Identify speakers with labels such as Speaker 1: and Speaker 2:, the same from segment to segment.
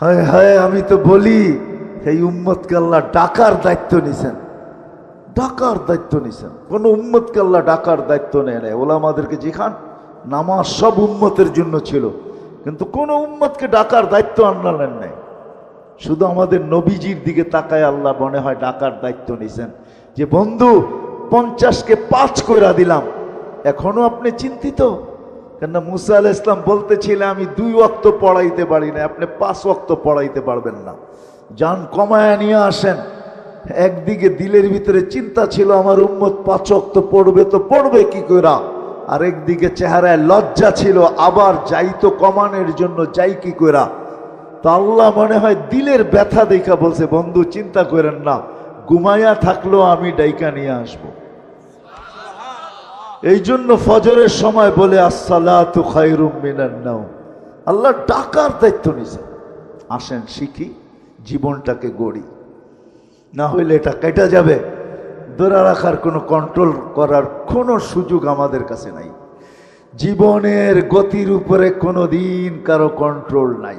Speaker 1: হায় হায়, আমি তো বলি এই উম্মতকে আল্লাহ ডাকার দায়িত্ব নিছেন, ডাকার দায়িত্ব নিছেন। কোন উম্মতকে আল্লাহ ডাকার দায়িত্ব নেয় নাই। ওলামাদেরকে যেখান নামাজ সব উম্মতের জন্য ছিল, কিন্তু কোন উম্মতকে ডাকার দায়িত্ব আল্লাহ নেন নাই। শুধু আমাদের নবীজির দিকে তাকায় আল্লাহ মনে হয় ডাকার দায়িত্ব নিছেন, যে বন্ধু 50কে 5 কইরা দিলাম, এখনো আপনি চিন্তিত? কেন মুসা আলাইহিস সালাম বলতেছিলেন আমি 2 ওয়াক্ত পড়াইতে পারি না, আপনি 5 ওয়াক্ত পড়াইতে পারবেন না, যান কমায়া নিয়ে আসেন। একদিকে দিলের ভিতরে চিন্তা ছিল আমার উম্মত 5 ওয়াক্ত পড়বে তো পড়বে কি কইরা, আর একদিকে চেহারায় লজ্জা ছিল আবার যাইতো কমানোর জন্য, যাই কি কইরা। তো আল্লাহ মনে হয় দিলের ব্যথা দেখা বলছে বন্ধু চিন্তা করেন না, ঘুমাইয়া থাকলেও আমি ডাইকা নিয়ে আসবো। এই জন্য ফজরের সময় বলে আসসালাতু খায়রুম মিনান নাওম। আল্লাহ ডাকার দায়িত্ব নিছে। আসেন শিখি, জীবনটাকে গড়ি, না হইলে এটা কেটে যাবে। ধরে রাখার কোনো কন্ট্রোল করার কোনো সুযোগ আমাদের কাছে নাই। জীবনের গতির উপরে কোনো দিন কারো কন্ট্রোল নাই।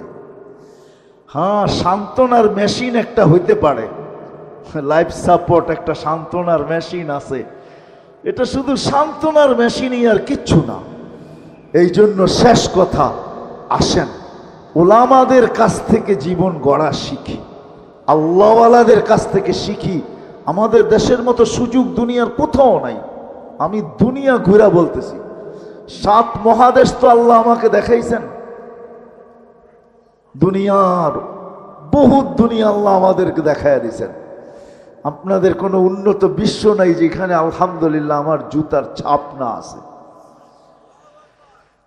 Speaker 1: হ্যাঁ, সান্ত্বনার মেশিন একটা হইতে পারে, লাইফ সাপোর্ট একটা সান্ত্বনার মেশিন আছে, এটা শুধু সান্ত্বনার মেশিনই, আর কিচ্ছু না। এই জন্য শেষ কথা, আসেন ওলামাদের কাছ থেকে জীবন গড়া শিখি, আল্লাহওয়ালাদের কাছ থেকে শিখি। আমাদের দেশের মতো সুযোগ দুনিয়ার কোথাও নাই। আমি দুনিয়া ঘুরা বলতেছি, 7 মহাদেশ তো আল্লাহ আমাকে দেখাইছেন। দুনিয়ার বহুত দুনিয়া আল্লাহ আমাদেরকে দেখাইয়া দিয়েছেন। আপনাদের কোনো উন্নত বিশ্ব নাই যেখানে আলহামদুলিল্লাহ আমার জুতার ছাপ না আছে।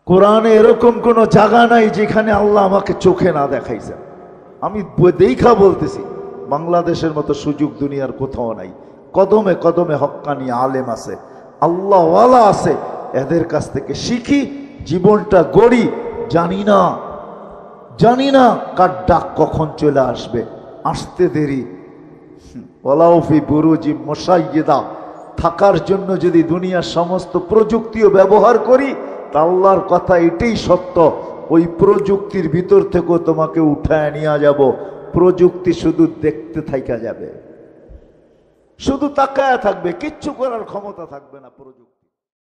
Speaker 1: কোরআনে এরকম কোনো জায়গা নাই যেখানে আল্লাহ আমাকে চোখে না দেখাইছেন। আমি দেখা বলতেছি, বাংলাদেশের মতো সুযোগ দুনিয়ার কোথাও নাই। কদমে কদমে হক্কানি আলেম আছে, আল্লাহওয়ালা আছে, এদের কাছ থেকে শিখি, জীবনটা গড়ি। জানি না কার ডাক কখন চলে আসবে, আসতে দেরি। ওয়ালাউফি বুরুজি মুশাইয়্যিদা, থাকার জন্য যদি দুনিয়ার সমস্ত প্রযুক্তিও ব্যবহার করি, তা আল্লাহর কথা এটাই সত্য, ওই প্রযুক্তির ভিতর থেকেও তোমাকে উঠায় নিয়ে যাব। প্রযুক্তি শুধু দেখতে থাইকা যাবে, শুধু তাকায়া থাকবে, কিচ্ছু করার ক্ষমতা থাকবে না প্রযুক্তি।